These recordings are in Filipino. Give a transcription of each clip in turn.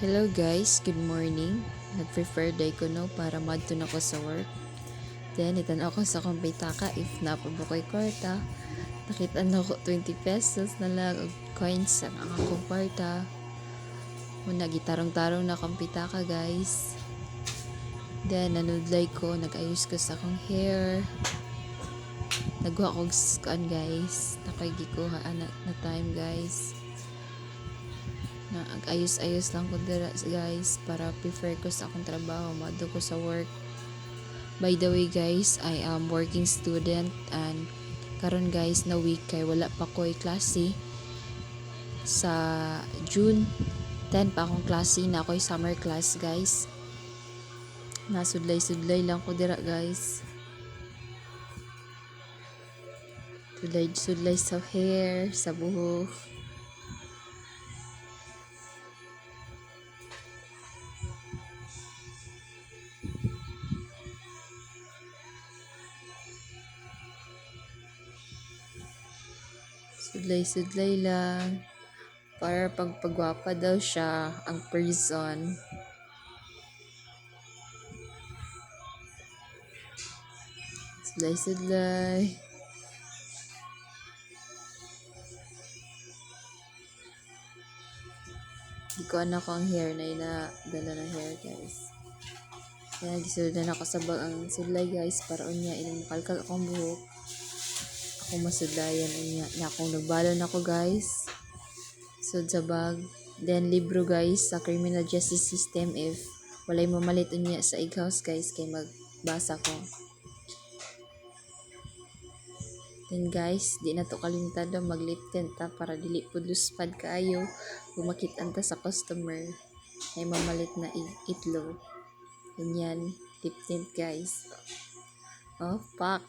Hello guys, good morning. Nag-prefer day ko no para madto na ko sa work. Then itan ako sa kong bitaka if napabukoy kwarta. Nakita na ko 20 pesos na lang og coins sa akong kwarta. Muna gitarong-tarong na kong pitaka guys. Then nanudlay ko, nag-ayos ko sa akong hair. Nagwa ko skan guys. Nakoy gikuha na time guys. Na ayos-ayos lang ko dira guys para prefer ko sa akong trabaho, madto ko sa work. By the way guys, I am working student and karon guys na week kay wala pa ko'y klase. Sa June 10 pa akong klase, na ako'y summer class guys. Nasudlay-sudlay lang ko dira guys. Sudlay-sudlay sa hair, sa buhok. Sudlay-sudlay lang. Para pagpagwapa daw siya ang person. Sudlay-sudlay. Di ko anak ko ang hair na dala na hair guys. Kaya gisudan ako sa bag ang sudlay guys para unya ilang makalkal akong buhok. Ako masudlayan unya na akong nagbalon ako guys. Sud sa bag. Then libro guys sa criminal justice system if walay mamalit unya sa ighouse guys kay magbasa ko. Then guys, di na to kalimutan daw mag-lip tint ta para dili pud luspad kaayo gumakit-an ta sa customer ay mamalit na itlog. Ganyan, lip tint guys. Oh, fuck.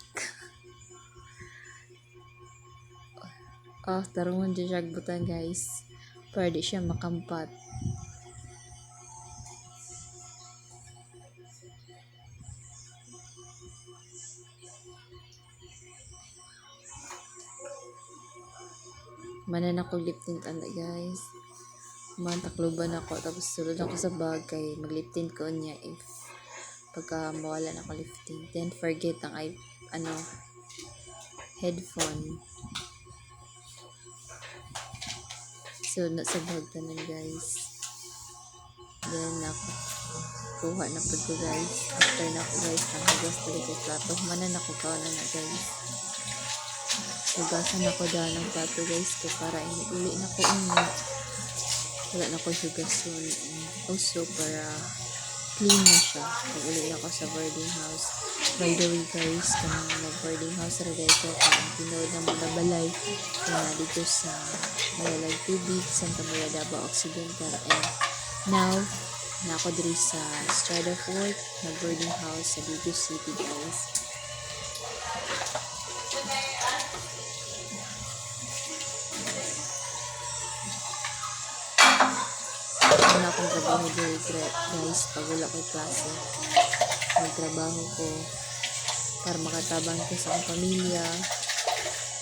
Oh, tarungan dyan siya butan guys. Para di siya makampat. Manan ako lip tint anda guys. Takloban ako tapos sulod ako sa bag kay mag-lip tint ko niya if pagka mawala na ako lip tint. Then forget ang headphone. So na sa bag tanan guys. Then ako kuha na pud ko guys. After na ako guys ang hugas pala ko plato. Manan ako kaon na guys. Hugasan ako dahil ng plato guys ko para uli na ko wala na ko hugason. Also para clean na siya pag uli na ko sa boarding house. By the way guys, kung mag-boarding house rin ko ang tinood na mga balay na dito sa Mayalag Tubig, Santa Maria Davao Occidental, and now na ako diri sa Estrada Fort na boarding house sa Lido City guys. Wala akong trabaho diri guys pag wala ko'y klase. Magtrabaho ko para makatabang ko sa akong pamilya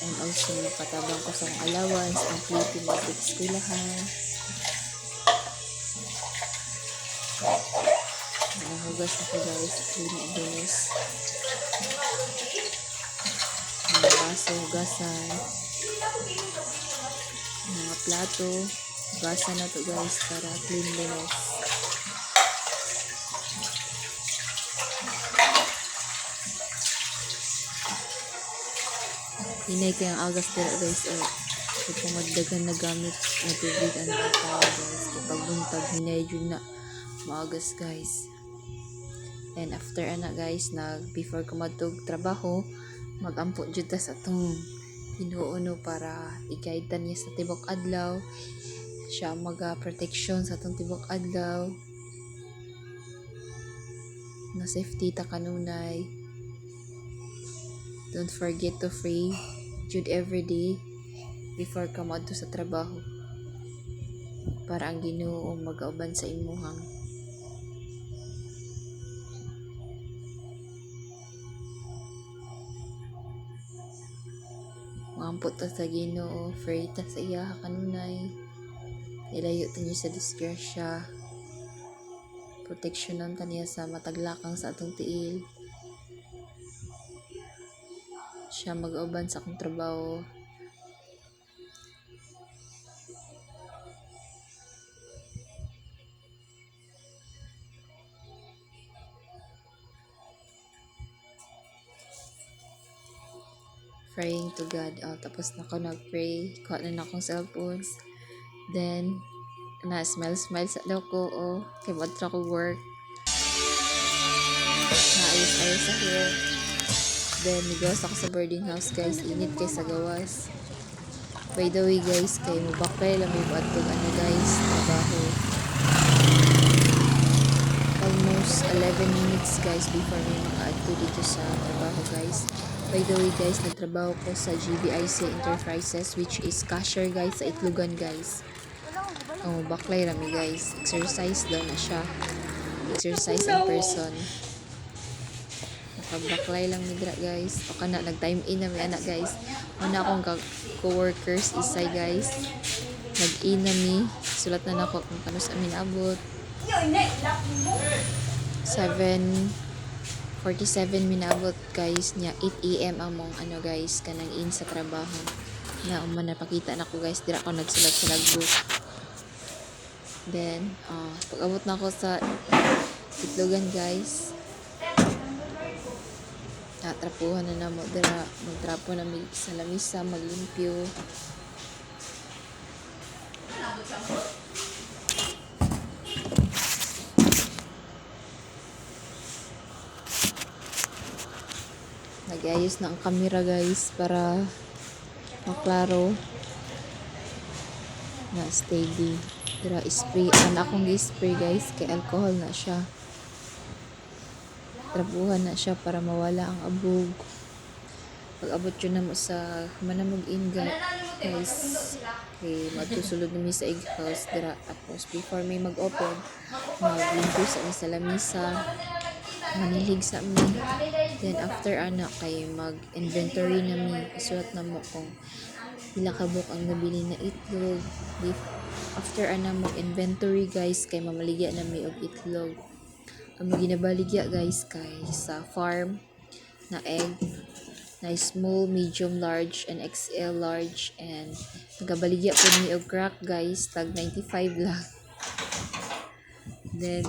and also makatabang ko sa akong allowance ang Philippine Public Eskwelahan. Hugas ako guys, clean and dinis. Mga baso, hugasan. Mga plato, hugasan na to guys para cleanliness. Hinay ko yung agas dira guys. Kung magdagan na gamit na tubig ang tao guys. Kapag buntag, hinay yun na maagas guys. And after guys, before ko matug trabaho, magampo jud ta sa atong Ginoo para i-guide niya sa tibok adlaw. Siya maga-protection sa atong tibok adlaw. Na safety ta kanunay. Don't forget to pray jud every day before ka moadto sa trabaho. Para ang Ginoo magauban sa imuhang maampot ta sa Ginoo, pray ta sa iya kanunay. Ilayo ta niyo sa disgrasya. proteksyonan taniya sa mataglakang sa atong tiil. Siya mag-uban sa akong trabaho. Praying to God. Tapos na ako nag-pray. Kuha na akong cellphones. Then, smile sa daw ko. Kay madra ko work. Naayos-ayos sa hair. Then, nigawas ako sa boarding house, guys. Init kay sa gawas. By the way, guys, kay mabakay lang may buatog guys, trabaho. Almost 11 minutes, guys, before may maka-adto dito sa trabaho, guys. By the way, guys, nagtrabaho ko sa GBIC Enterprises, which is cashier, guys, sa Itlogan, guys. Baklay rami, guys. Exercise daw na siya. Exercise in person. Nakabaklay lang midra, guys. O kana, nag-time in na may anak, guys. Una akong co-workers isay, guys. Nag-in na mi. Sulat na nako kung paano sa amin abot. 7:47 minabot, guys, niya 8 AM among guys kanang in sa trabaho na napakita na ko, guys, dira ako nagsulat sa logbook. Then pag-abot na ako sa Itlogan, guys, trapuhan na namo dira, magtrapo na sa lamisa, maglimpyo. Nag-ayos na ang camera, guys, para maklaro na steady. Dira spray, akong gi-spray, guys, kay alcohol na siya. Trabuhan na siya para mawala ang abog. Pag-abot yun na mo sa manamog-in, guys, kay matusulod na sa egg house dira. Tapos before may mag-open, mag-limpyo sa lamisa, manilig sa amin. Then after kay mag-inventory na mi, isulat na mo kung pila kabuk ang nabili na itlog. After mo inventory, guys, kay mamaligya na mi og itlog. Ang ginabaligya, guys, kay sa farm na egg na small, medium, large, and XL large, and nagabaligya po mi og crack, guys, tag 95 lang. Then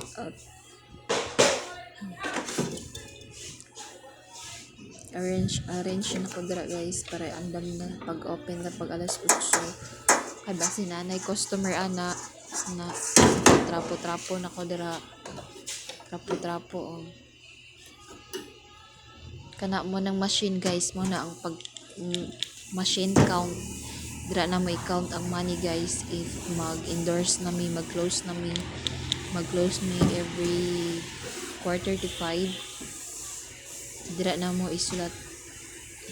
arrange na ko dira, guys, para andam na pag-open na pag alas 8. Kay basi nanay customer na trapo na ko dira. Trapo. Kana mo ng machine, guys, mo na ang pag machine count. Dira na mo i-count ang money, guys, if mag-endorse na mi, mag-close na mi. Mag-close mi every 4:35. Dira na mo isulat,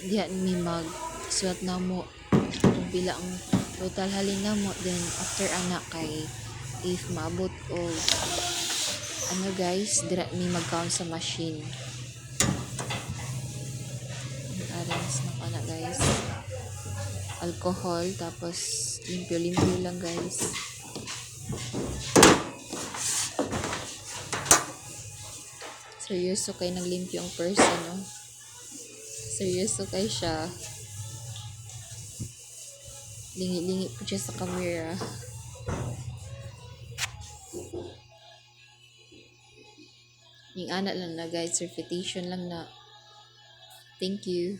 diha mi mag-sulat na mo kung pila ang total halin na mo. Then after kay if maabot o guys, dira mi mag-count sa machine. Arrange na pa na, guys. Alcohol, tapos limpyo lang, guys. Seryoso kay naglimpyo ang person, no? Seryoso kay siya. Lingi po siya sa camera. Yung anak lang na, guys. Certification lang na. Thank you.